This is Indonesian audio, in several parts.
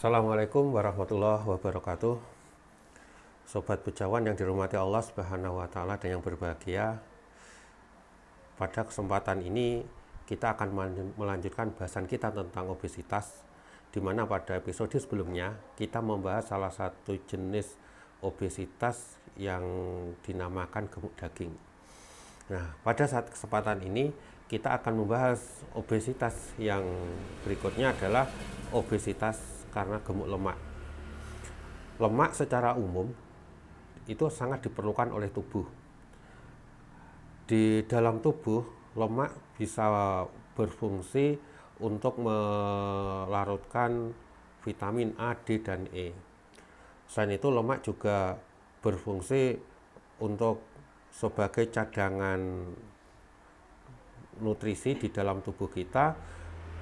Assalamualaikum warahmatullahi wabarakatuh. Sobat Bejawan yang dirahmati Allah Subhanahu wa taala dan yang berbahagia. Pada kesempatan ini kita akan melanjutkan bahasan kita tentang obesitas, di mana pada episode sebelumnya kita membahas salah satu jenis obesitas yang dinamakan gemuk daging. Nah, pada saat kesempatan ini kita akan membahas obesitas yang berikutnya adalah obesitas karena gemuk lemak. Lemak secara umum itu sangat diperlukan oleh tubuh. Di dalam tubuh, lemak bisa berfungsi untuk melarutkan vitamin A, D, dan E. Selain itu, lemak juga berfungsi untuk sebagai cadangan nutrisi di dalam tubuh kita,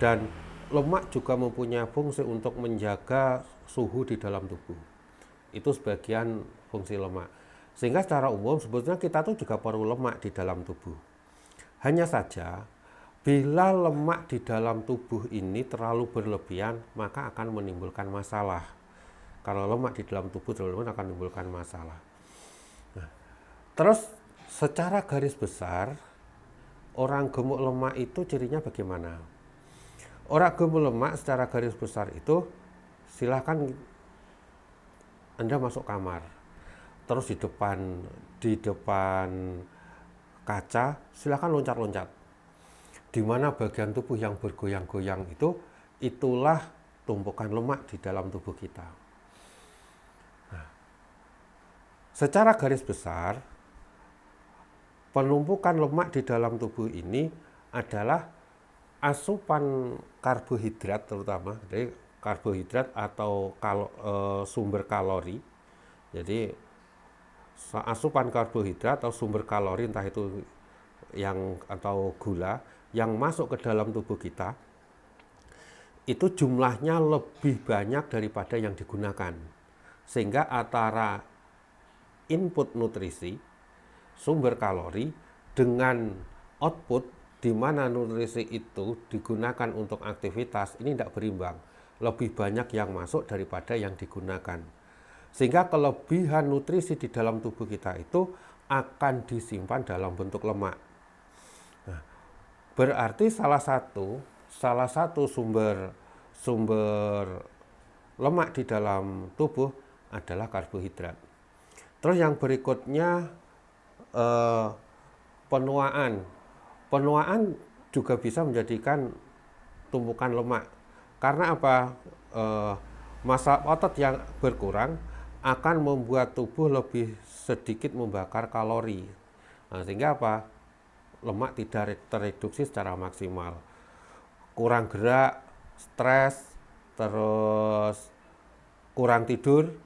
dan lemak juga mempunyai fungsi untuk menjaga suhu di dalam tubuh. Itu sebagian fungsi lemak. Sehingga secara umum sebetulnya kita tuh juga perlu lemak di dalam tubuh. Hanya saja bila lemak di dalam tubuh ini terlalu berlebihan, maka akan menimbulkan masalah. Kalau lemak di dalam tubuh terlalu berlebihan akan menimbulkan masalah. Nah, terus secara garis besar, orang gemuk lemak itu cirinya bagaimana? Orang gemuk lemak secara garis besar itu, silahkan Anda masuk kamar, terus di depan kaca silahkan loncat-loncat. Di mana bagian tubuh yang bergoyang-goyang itu, itulah tumpukan lemak di dalam tubuh kita. Nah, secara garis besar, penumpukan lemak di dalam tubuh ini adalah asupan karbohidrat terutama, jadi karbohidrat atau sumber kalori. Jadi asupan karbohidrat atau sumber kalori, entah itu atau gula yang masuk ke dalam tubuh kita, itu jumlahnya lebih banyak daripada yang digunakan. Sehingga antara input nutrisi, sumber kalori, dengan output di mana nutrisi itu digunakan untuk aktivitas, ini tidak berimbang. Lebih banyak yang masuk daripada yang digunakan. Sehingga kelebihan nutrisi di dalam tubuh kita itu akan disimpan dalam bentuk lemak. Nah, berarti salah satu sumber lemak di dalam tubuh adalah karbohidrat. Terus yang berikutnya penuaan. Penuaan juga bisa menjadikan tumpukan lemak. Karena apa? Massa otot yang berkurang akan membuat tubuh lebih sedikit membakar kalori. Nah, sehingga apa? Lemak tidak tereduksi secara maksimal. Kurang gerak, stres, terus kurang tidur,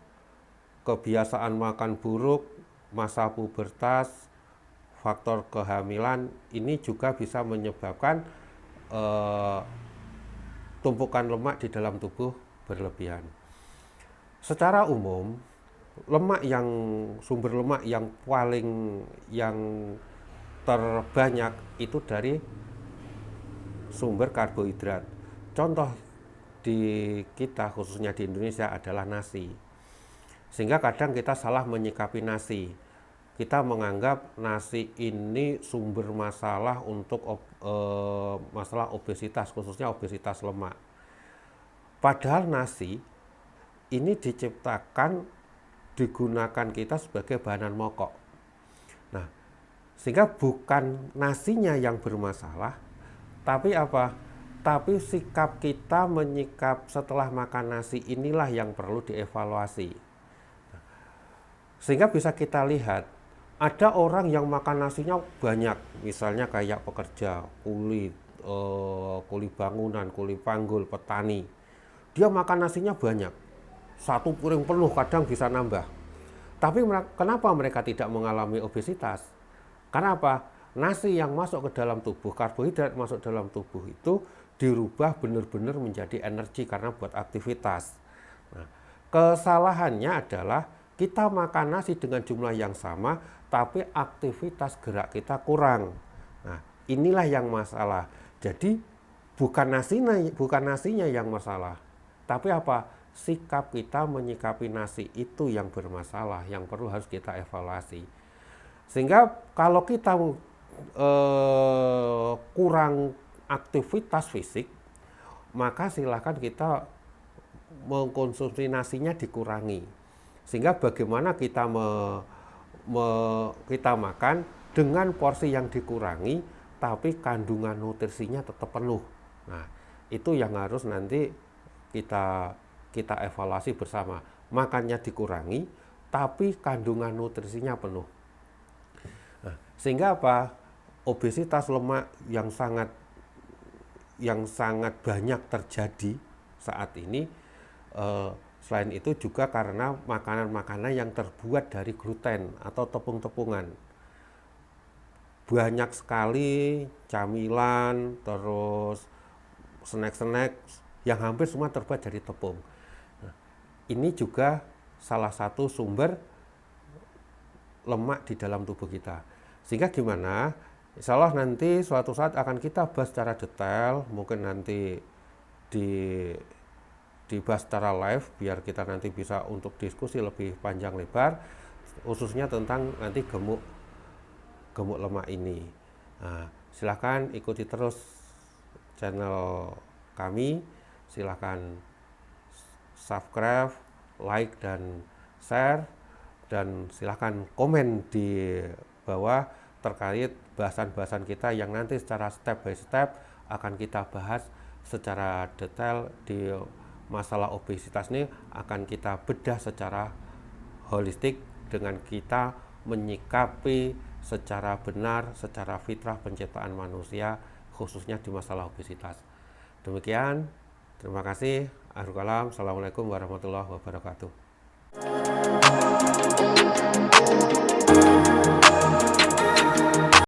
kebiasaan makan buruk, masa pubertas, faktor kehamilan, ini juga bisa menyebabkan tumpukan lemak di dalam tubuh berlebihan. Secara umum, sumber lemak yang terbanyak itu dari sumber karbohidrat. Contoh di kita, khususnya di Indonesia, adalah nasi. Sehingga kadang kita salah menyikapi nasi. Kita menganggap nasi ini sumber masalah untuk masalah obesitas, khususnya obesitas lemak. Padahal nasi ini digunakan kita sebagai bahan pokok. Nah, sehingga bukan nasinya yang bermasalah, tapi apa? Tapi sikap kita menyikap setelah makan nasi inilah yang perlu dievaluasi. Sehingga bisa kita lihat, ada orang yang makan nasinya banyak, misalnya kayak pekerja, kuli bangunan, kuli panggul, petani. Dia makan nasinya banyak, satu piring penuh, kadang bisa nambah. Tapi kenapa mereka tidak mengalami obesitas? Karena apa? Nasi yang masuk ke dalam tubuh, karbohidrat masuk dalam tubuh itu dirubah benar-benar menjadi energi karena buat aktivitas. Nah, kesalahannya adalah kita makan nasi dengan jumlah yang sama, tapi aktivitas gerak kita kurang. Nah, inilah yang masalah. Jadi bukan nasinya yang masalah, tapi apa? sikap kita menyikapi nasi itu yang bermasalah, yang perlu harus kita evaluasi. Sehingga kalau kita kurang aktivitas fisik, maka silakan kita mengkonsumsi nasinya dikurangi. Sehingga bagaimana kita kita makan dengan porsi yang dikurangi, tapi kandungan nutrisinya tetap penuh. Nah, itu yang harus nanti kita evaluasi bersama. Makannya dikurangi, tapi kandungan nutrisinya penuh. Nah, sehingga apa? Obesitas lemak yang sangat banyak terjadi saat ini. Selain itu juga karena makanan-makanan yang terbuat dari gluten atau tepung-tepungan. Banyak sekali camilan, terus snack-snack yang hampir semua terbuat dari tepung. Nah, ini juga salah satu sumber lemak di dalam tubuh kita. Sehingga gimana? Insya Allah nanti suatu saat akan kita bahas secara detail, mungkin nanti dibahas secara live biar kita nanti bisa untuk diskusi lebih panjang lebar, khususnya tentang nanti gemuk lemak ini. Nah, silahkan ikuti terus channel kami, silahkan subscribe, like dan share, dan silahkan komen di bawah terkait bahasan-bahasan kita yang nanti secara step by step akan kita bahas secara detail. Di masalah obesitas ini akan kita bedah secara holistik dengan kita menyikapi secara benar, secara fitrah penciptaan manusia, khususnya di masalah obesitas. Demikian, terima kasih. Akhirul kalam, assalamualaikum warahmatullahi wabarakatuh.